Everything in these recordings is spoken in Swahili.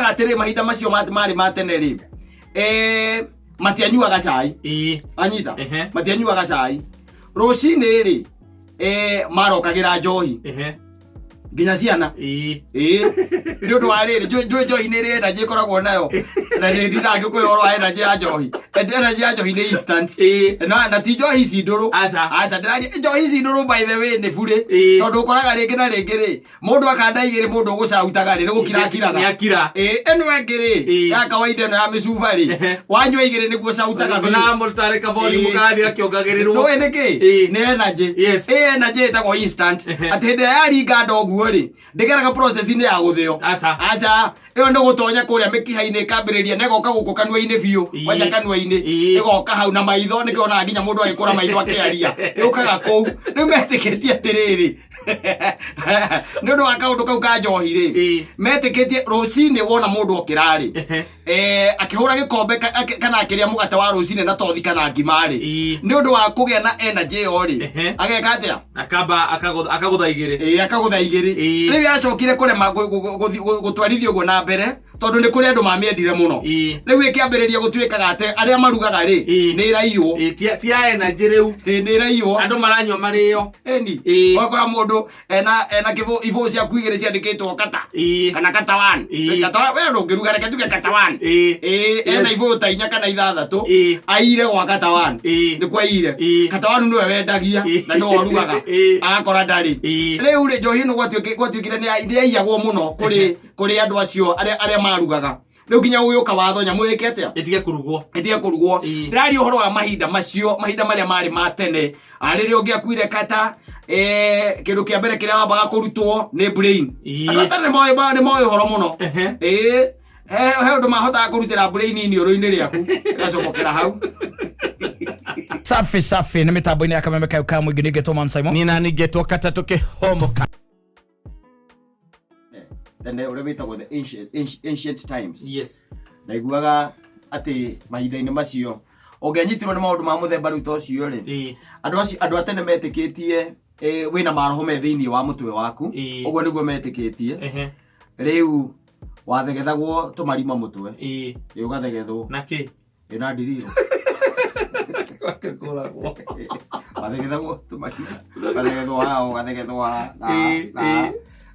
atiri mahinda macio mari matene ri matianyuaga cai anyita matianyuaga cai rucini ri marokagira njohi nginya ciana nĩ ũndũ wa rĩrĩ njũĩ njohi nĩ ĩrĩ energy ĩkoragwo nayo na nĩ ndinangĩ kwĩhoro wa energy ya njohi energy ya njohi nĩ instant na ti njohi ici ndũrũ aca ndĩraria njohi ici ndũrũ by the way nĩ burĩ tondũ ũkoraga rĩngĩ na rĩngĩ rĩ mũndũ akanda igĩrĩ mũndũ ũgũcautaga rĩ nĩgũkirakiraga ĩno ĩngĩ rĩ ya kawaida ĩno ya mĩcuba rĩ wanyua igĩrĩ nĩguo cautaga na mũtarĩ ka volume karathia kĩongagĩrĩrwo nĩ nĩkĩ nĩ energy energy ĩtagwo instant atĩ hĩndĩ ĩrĩa yaringa ndoguo rĩ ndĩgeraga process-inĩ ya gũthĩo aca ĩyo nĩ gũtonya kũrĩa mĩkiha-inĩ ĩkambĩrĩria na ĩgoka gũkũ kanua-inĩ biũ kwanja kanua-inĩ ĩgoka hau na maitho nĩkĩonaga nginya mũndũ agĩkũra maitho akĩaria yũkaga kũu rĩu metĩkĩtie atĩrĩrĩ nĩ ũndũ wa kaũndũ kau ka njohi rĩ metĩkĩtie rũcinĩ wona mũndũ okĩra rĩ akĩhũra gĩkombe kana akĩrĩa mũgate wa rũcinĩ na tothi kana ngima rĩ nĩ ũndũ wa kũgĩa na energy ĩyo rĩ ageka atĩa akagũtha igĩrĩ akagũtha igĩrĩ rĩu yacokire kũrema gũtwarithia ũguo na mbere tondũ nĩ kũrĩ andũ mamĩendire mũno rĩu ĩkĩambĩrĩria gũtuĩkaga atĩ arĩa marugaga rĩ nĩ iraiywo ti energy rĩu nĩ iraiywo andũ maranyua marĩo eni ũgakora mũndũ ena ibũ ciaku igĩrĩ ciandĩkĩtwo kata kana kata one we ndũngĩruga reke tuge kata one ena ibũ ta 4 kana 6 aire gwa kata one nĩ kwa ire kata one nĩwe wendagia na nĩwe ũrugaga agakora ndarĩ rĩu rĩ njohi ĩno gwatuĩkire nĩ yaiyagwo mũno kũrĩ andũ acio arĩa marugaga rĩu nginya ũgĩũka watho nyamũ ĩke atĩa ĩtige kũrugwo ndĩraria ũhoro wa mahinda macio mahinda marĩa marĩ ma tene rĩrĩa ũngĩakuire kata kĩndũ kĩa mbere kĩrĩa wambaga kũrutwo nĩ brain andũ atarĩ nĩ moĩ ũhoro mũno he ũndũ mahotaga kũrutĩra brain iniũrũ-inĩ rĩaku ĩgacokokera hau safi nĩ mĩtambo-inĩ ya kameme kau ka mũingĩ nĩngetwo Man Simon niĩ na nĩngetwo kata tũkĩhomoka tene ũrĩa wĩtagwo the ancient times ndaiguaga atĩ mahinda-inĩ macio ũngĩanyitirwo nĩ maũndũ ma mũthemba rĩu ta ũcio rĩ andũ a tene metĩkĩtie wĩna maroho me thĩinĩ wa mũtwe waku ũguo nĩguo metĩkĩtie rĩu wathegethagwo tũmarima mũtwe ũgathegethwo nakĩ ĩna ndiriro wathegethagwo tũmarima ũgathegethwo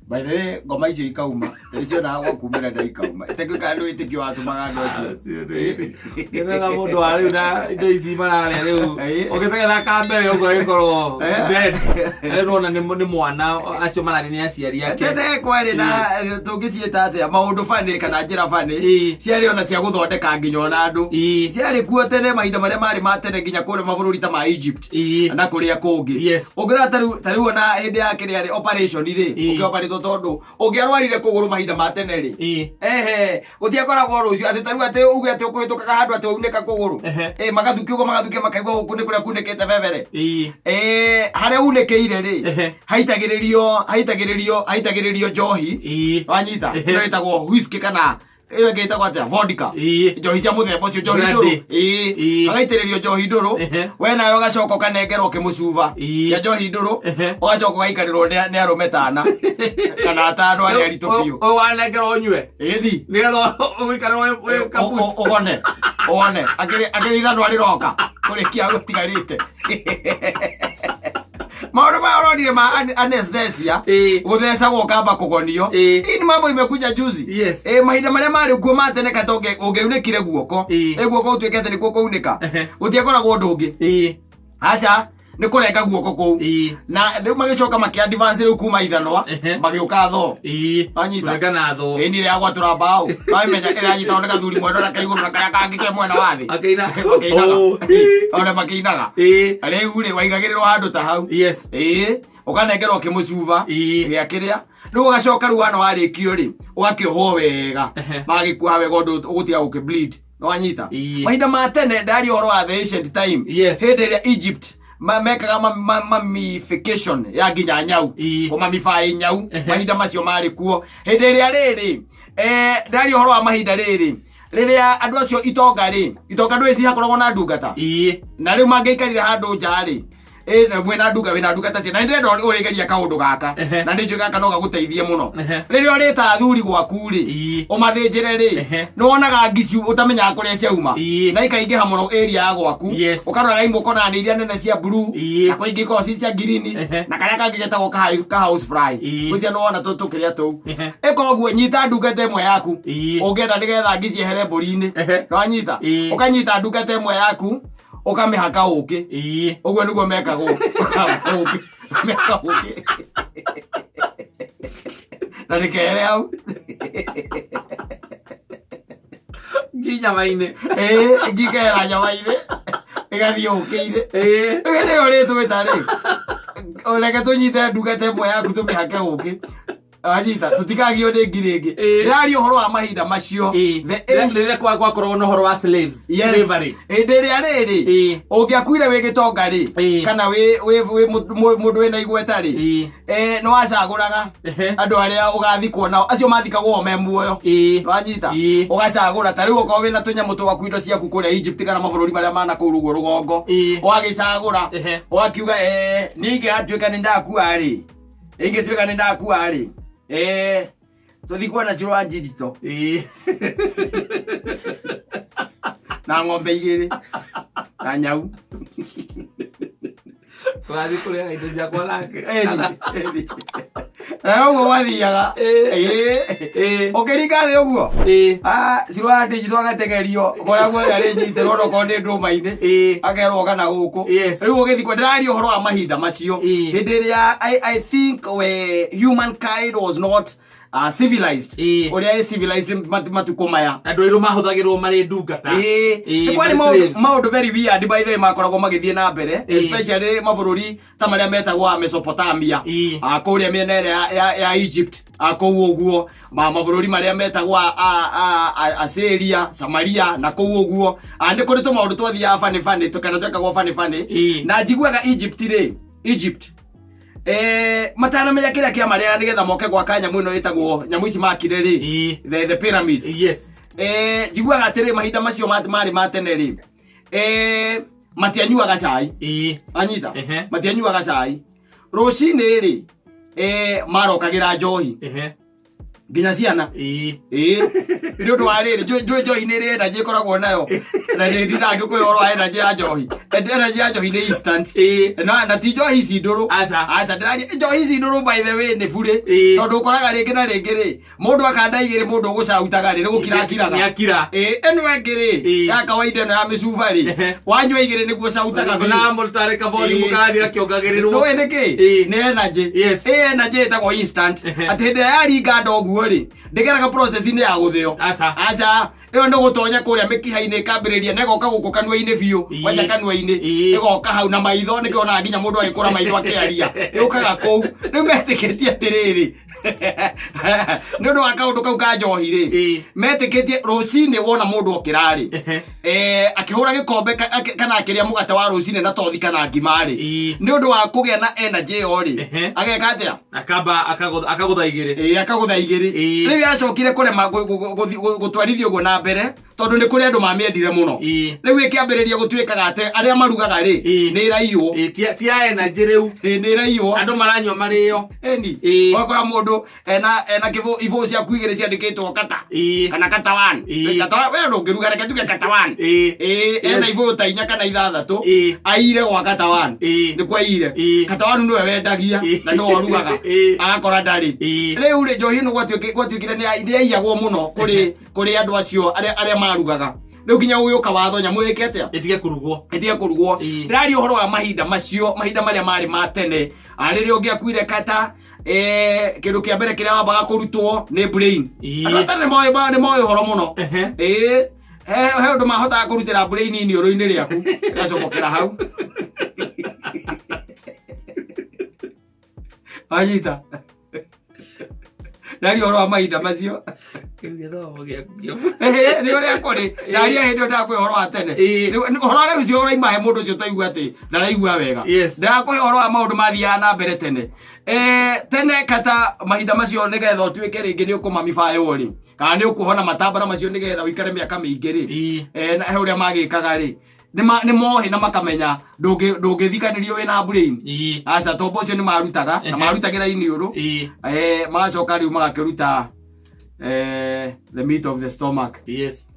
by the way ngoma icio ikauma icio na gwakumĩra nda ikauma ĩtekĩka nĩ wĩtĩkio watũmaga andũ acio ngethetha mũndũ wa rĩu na indo ici mararĩa rĩu ũgĩthegethaka kambere ũguo gĩkorwo dead nona nĩ mwana acio mararĩ nĩ aciari ake tene kwarĩ na tũngĩciĩta atĩa maũndũ bani kana njĩra bani ciarĩ ona cia gũthondeka nginya ona andũ ciarĩ kuo tene mahinda marĩa marĩ ma tene nginya kũrĩa mabũrũri ta ma Egypt na kũrĩa kũngĩ ũngĩrora ta rĩu ona hĩndĩ ya kĩrĩa operation rĩ ũkĩoperate tondũ ũngĩarwarire kũgũrũ mahinda ma tene rĩ gũtiakoragwo rũcio atĩ tarĩu atĩ uge atĩ ũkũhĩtũkaga handũ atĩ waunĩka kũgũrũ magathukia ũguo magathũkia makaigua gũkũ nĩ kũrĩa kunĩkĩte bebere harĩa unĩkĩire rĩ haitagĩrĩrio njohi wanyita ĩyo ĩtagwo whisky kana ĩyo ĩngĩ ĩtagwo atĩa vodka njohi cia mũthemba ũcio njohi ndũrũ agaitĩrĩrio njohi ndũrũ we nawe ũgacoka ũkanengerwo kĩmũcuba kĩa njohi ndũrũ ũgacoka ũgaikarĩrwo nĩ arũme tana kana atano arĩa aritũ biũ wanengerwo ũnyue ĩni nĩgetha ũgaikarĩrwo kabuti ũgone akĩrĩ ithanwa rĩroka kũrĩkia gũtigarĩte maũndũ maya ũronire ma anesthesia gũthecagwo kamba kũgonio ini mambo imekuja juzi mahinda marĩa marĩ kuo ma tene kata ũngĩunĩkire guoko guoko ũtuĩke atĩ nĩkuo kũunĩka gũtiakoragwo ũndũ ũngĩ aca nĩ kũrenga guoko kũu na rĩu magĩcoka makĩ-advance rĩu kuma ithanwa magĩũka thoo anyita ĩni rĩa gwatũra mbaũ wamenya ĩranyita ona gathuri mwena na kaigũrũ na karĩa kangĩ ke mwena wa thĩ ona makĩinaga rĩu rĩ waigagĩrĩrwo handũ ta hau ũkanengerwo kĩmũcuba gĩa kĩrĩa rĩu ũgacoka rĩu wana warĩkio rĩ ũgakĩohwo wega magagĩkuoha wega ũndũ ũgũtiga gũkĩ-bleed wanyita mahinda ma tene ndaria ũhoro wa the ancient time hĩndĩ ĩrĩa Egypt mekaga mummification ya nginya nyau kũmamify nyau mahinda macio marĩ kuo hĩndĩ ĩrĩa rĩrĩ ndaria ũhoro wa mahinda rĩrĩa andũ acio itonga ndwĩci hakoragwo na ndungata na rĩu mangĩikarire handũ nja rĩ wena nduga ta cia na ndĩrenda ũrĩgeria kaũndũ gaka na nĩ njũĩ gaka no gagũteithie mũno rĩrĩa ũrĩta athuri gwaku rĩ ũmathĩnjĩre rĩ nĩ wonaga ngici ũtamenyaga kũrĩa ciauma na ikaingĩha mũno area ya gwaku ũkarora imwe kona nĩ iria nene cia blue na kwa ingĩ koci cia green na karĩa kangĩ getagwo ka house fly ũcio nĩ wona tũkĩrĩa tũu ĩka ũguo nyita ndungata ĩmwe yaku ũngĩenda nĩgetha ngici ehere mbũri-inĩ wanyita ũkanyita ndungata ĩmwe yaku ũkamĩhaka ũkĩ ũguo nĩguo mekagwo meka ũkĩ na ndĩkere hau nyama-inĩ ngikera nyama-inĩ ĩgathiĩ ũkĩ-inĩ nĩyo rĩtwĩta rĩ ũreke tũnyite ndungata ĩmwe yaku tũmĩhake ũkĩ wanyita tũtikagio nĩ ngirĩngĩ rĩrarĩ ũhoro wa mahinda macio rĩrĩa gwakoragwo na ũhoro wa slaves slavery hĩndĩ ĩrĩa rĩrĩ ũngĩakuire wĩ gĩtonga rĩ kana wĩ mũndũ wĩna igweta rĩ nĩ wacagũraga andũ arĩa ũgathikwo nao acio mathikagwo me muoyo wanyita ũgacagũra ta rĩu okorwo wĩna tũnyamũ twaku indo ciaku kũrĩa Egypt kana mabũrũri marĩa mana kũu rũguo rũgongo ũgagĩcagũra ũgakiuga niĩ ingĩgatuĩka nĩ ndakua rĩ ingĩtuĩka nĩ ndakua rĩ tũthikwo na Chirwa Njirito na ng'ombe 2 na nyau wathi kũrĩa indo ciakwa nake na ũguo wathiaga ũkĩringa thĩ ũguo Chirwa Njirito agategerio kũrĩa guothe arĩ nyitĩrwo onokorwo nĩ ndũma-inĩ akerwo kana gũkũ rĩu ũgĩthikwo ndĩrarĩ ũhoro wa mahinda macio hĩndĩ ĩrĩa I think humankind was not civilized ũrĩa civilized matukũ maya andũ airũ mahũthagĩrwo marĩ ndungata nĩ kwarĩ maũndũ very weird by the way makoragwo magĩthiĩ na mbere especially mabũrũri ta marĩa metagwo Mesopotamia kũrĩa mĩena ĩrĩa ya Egypt kũu ũguo mabũrũri marĩa metagwo Assyria Samaria na kũu ũguo nĩ kũrĩ tũmaũndũ twathiaga funny kana twekagwo funny na njiguaga Egypt matanamenya kĩrĩa kĩamarega nĩgetha moke gwaka nyamũ ĩno ĩtagwo nyamũ ici makire rĩ the pyramids njiguaga atĩrĩ mahinda macio marĩ ma tene rĩ matianyuaga cai anyita matianyuaga cai rũcinĩ rĩ marokagĩra njohi nginya ciana nĩ ũndũ wa rĩrĩ njũĩ njohi nĩ ĩrĩ energy ĩkoragwo nayo na ndinangĩ kwĩhoro energy ya njohi energy ya njohi nĩ instant na ti njohi ici ndũrũ aca ndĩraria njohi ici ndũrũ by the way nĩ burĩ tondũ ũkoraga rĩngĩ na rĩngĩ rĩ mũndũ akanda 2 mũndũ ũgũcautaga rĩ nĩgũkirakiraga ĩno ĩngĩ rĩ ya kawaida ĩno ya mĩcuba rĩ wanyua 2 nĩguo cautaga na mũtarĩ kabori mũkathira kĩongagĩrĩrwo nĩ nĩkĩ nĩ energy energy ĩtagwo instant atĩ hĩndĩ ĩrĩa yaringa ndoguo rĩ ndĩgeraga process-inĩ ya gũthĩo aca ĩyo nĩ gũtonya kũrĩa mĩkiha-inĩ ĩkambĩrĩria na ĩgoka gũkũ kanua-inĩ biũ wanja kanua-inĩ ĩgoka hau na maitho nĩkĩonaga nginya mũndũ agĩkũra maitho akĩaria yũkaga kũu rĩu metĩkĩtie atĩrĩrĩ nĩ ũndũ wa kaũndũ kau ka njohi rĩ metĩkĩtie rũcinĩ wona mũndũ okĩra rĩ akĩhũra gĩkombe kana akĩrĩa mũgate wa rũcinĩ na tothi kana ngima rĩ nĩ ũndũ wa kũgĩa na energy ĩyo rĩ ageka atĩa akagũtha 2 akagũtha 2 rĩu yacokire kũrema gũtwarithio ũguo na mbere tondũ nĩ kũrĩ andũ mamĩendire mũno rĩu ĩkĩambĩrĩria gũtuĩkaga atĩ arĩa marugaga rĩ nĩ iraiywo tia energy rĩu nĩ iraiywo andũ maranyua marĩo ũgakora mũndũ ena ibũ ciaku 2 ciandĩkĩtwo kata kana kata 1 we ndũngĩruga reke tuge kata 1 ena ibũ ta 4 kana 6 aire gwa kata 1 nĩ kwaire kata 1 nĩwe wendagia na no orugaga agakora ndarĩ rĩu rĩ njohi ĩno gwatuĩkire nĩ yaiyagwo mũno kũrĩ andũ acio arĩa marugaga rĩu nginya ũgĩũka watho nyamũ ĩke atĩa ĩtige kũrugwo ndĩrarĩ ũhoro wa mahinda macio mahinda marĩa marĩ ma tene rĩrĩa ũngĩakuire kata kĩndũ kĩa mbere kĩrĩa wambaga kũrutwo nĩ brain andũ atarĩ nĩ moĩ ũhoro mũno he ũndũ mahotaga kũrutĩra brain iniũrũ-inĩ rĩaku gacomokera hau anyita ndari ũhoro wa mahinda macio nĩ ũrĩa kũrĩ ndaria hĩndĩ ĩyo ndakũhe ũhoro wa tene ũhoro ũrĩa ũcio ũraima he mũndũ ũcio ũtaigua atĩ ndaraigua wega ndakũhe ũhoro wa maũndũ mathiaga na mbere tene tene kata mahinda macio nĩgetha ũtuĩke rĩngĩ nĩ ũkũmamibayo rĩ kana nĩ ũkuhona matambara macio nĩgetha ũikare mĩaka mĩingĩ rĩ he ũrĩa magĩkaga rĩ nĩ mohe na makamenya ndũngĩthikanirio wĩna brain aca tombo ũcio nĩ marutaga na marutagĩra iniũrũ magacoka rĩu magakĩruta the meat of the stomach. Yes.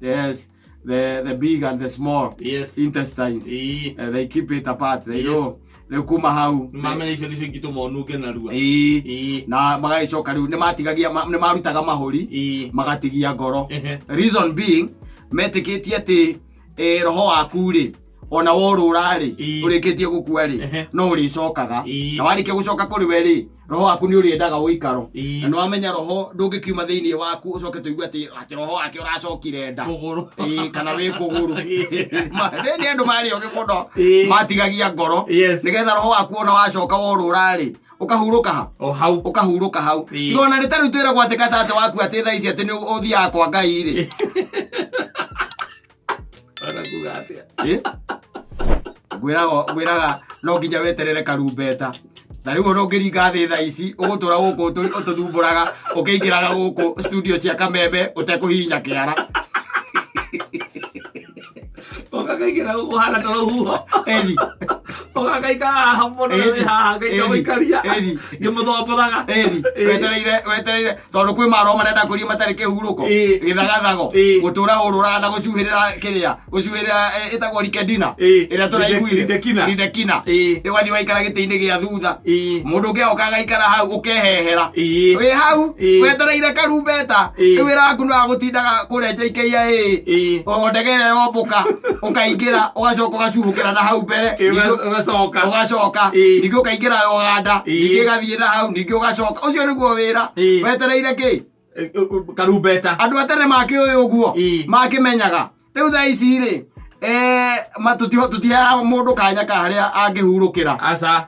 The big and the small intestines. They keep it apart. They know. Rĩu kuma hau mamenya icio nĩcio ingĩtũma ũnunge narua na magagĩcoka rĩu nĩ marutaga mahũri magatigia ngoro. Reason being metĩkĩtie atĩ roho waku rĩ ona worũra rĩ ũrĩkĩtie gũkua rĩ no ũrĩcokaga na warĩkia gũcoka kũrĩ we rĩ roho waku nĩ ũrĩendaga ũikaro na nĩwamenya roho ndũngĩkiuma thĩinĩ waku ũcoke tũigue atĩ roho wake ũracokire nda kana wĩ kũgũrũ nĩ andũ marĩ ogĩ mũno matigagia ngoro nĩgetha roho waku ona wacoka worũra rĩ ũkahurũka hau tigona nĩ ta rĩu twĩragwo atĩ katate waku atĩ thaa ici atĩ nĩ ũthiaga kwa Ngai rĩ ngwĩraga no nginya weterere karumbeta na rĩu ona ũngĩringa thĩ thaa ici ũgũtũra gũkũ ũtũthumbũraga ũkĩingĩraga gũkũ studio cia Kameme ũtekũhihinya kĩara ũgakaingĩra gũkũ hana ta rũhuho ũgakaikara haha mũno wĩ haha ngaikaria ngĩmũthomboraga wetereire tondũ kwĩ maro marenda kũria matarĩ kĩhurũko gĩthagathago gũtũra ũrũraga na gũcuhĩrĩra kĩrĩa gũcuhĩrĩra ĩtagwo rikendina ĩrĩa tũraiguire ridekina ũgathiĩ waikara gĩtĩ-inĩ gĩa thutha mũndũ ũngĩ oka agaikara hau ũkehehera wĩ hau wetereire karumbeta rĩu wĩra waku nĩ wa gũtindaga kũrĩa JKIA ndege ĩrĩa yombũka ũkaingĩra ũgacoka ũgacuhũkĩra na hau mbere ũgacoka ningĩ ũkaingĩra Uganda ningĩ ĩgathiĩ na hau ningĩ ũgacoka ũcio nĩguo wĩra wetereire kĩ karumbeta andũ atene makĩũĩ ũguo makĩmenyaga rĩu thaa ici rĩ tũtiheaga mũndũ kanya ka harĩa angĩhurũkĩra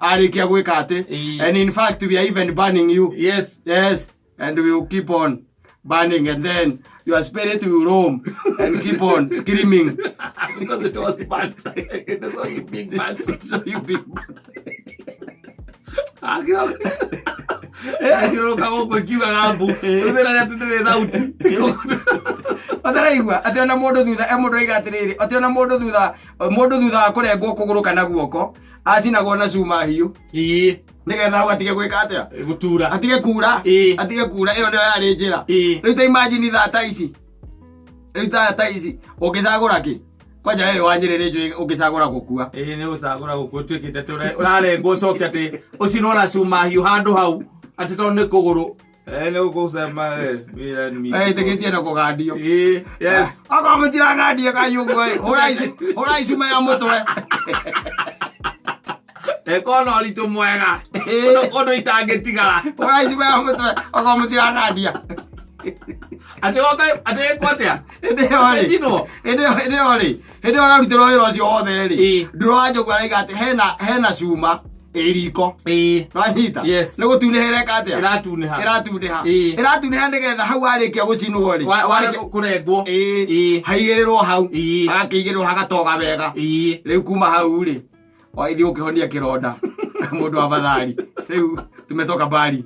arĩkia gwĩka atĩ and in fact we are even banning you. Yes and we will keep on burning and then your spirit will roam and keep on screaming because it was bad. It is so you big bad. Akiroka gũkũ kiuga gambu ũthĩra rĩa tũndĩrĩ thauti ataraigua atĩ ona mũndũ thutha mũndũ aiga atĩrĩrĩ atĩ ona mũndũ thutha wa kũrengwo kũgũrũ kana guoko acinagwo na cuma hiũ nĩgetha hau atige gwĩka atĩa gũtura atige kura ĩyo nĩyo yarĩ njĩra rĩu ta imagine thaa ta ici ũngĩcagũra kĩ kwanja wewe wanjĩrĩrĩ njũĩ ũngĩcagũra gũkua nĩ gũcagũra gũkua tuĩkĩte ũrarengwo ũcoke atĩ ũcinwo na cuma hiũ handũ hau atĩ tondũ nĩ kũgũrũ nĩ gũkũcema ĩtĩkĩtie na kũgandio akorwo mũtiragandio kayũguo hũra icuma ya mũtwe ekona ũritũ mwega ũndũ itangĩtigara hũra icuma ya mũtwe akorwo mũtiragandia atĩ ĩkwo atĩa hĩndĩ ĩyo ararutĩrwo wĩra ũcio wothe rĩ ndũrũ wa Njogu araiga atĩ hena cuma ĩriko nĩwanyita nĩ gũtunĩha ĩreka atĩa ĩratunĩha nĩgetha hau warĩkia gũcinwo rĩ kũrengwo haigĩrĩrwo hau hagakĩigĩrĩrwo hagatoga wega rĩu kuma hau rĩ waithiĩ ũkĩhonia kĩronda mũndũ wa bathari rĩu tumetoka mbari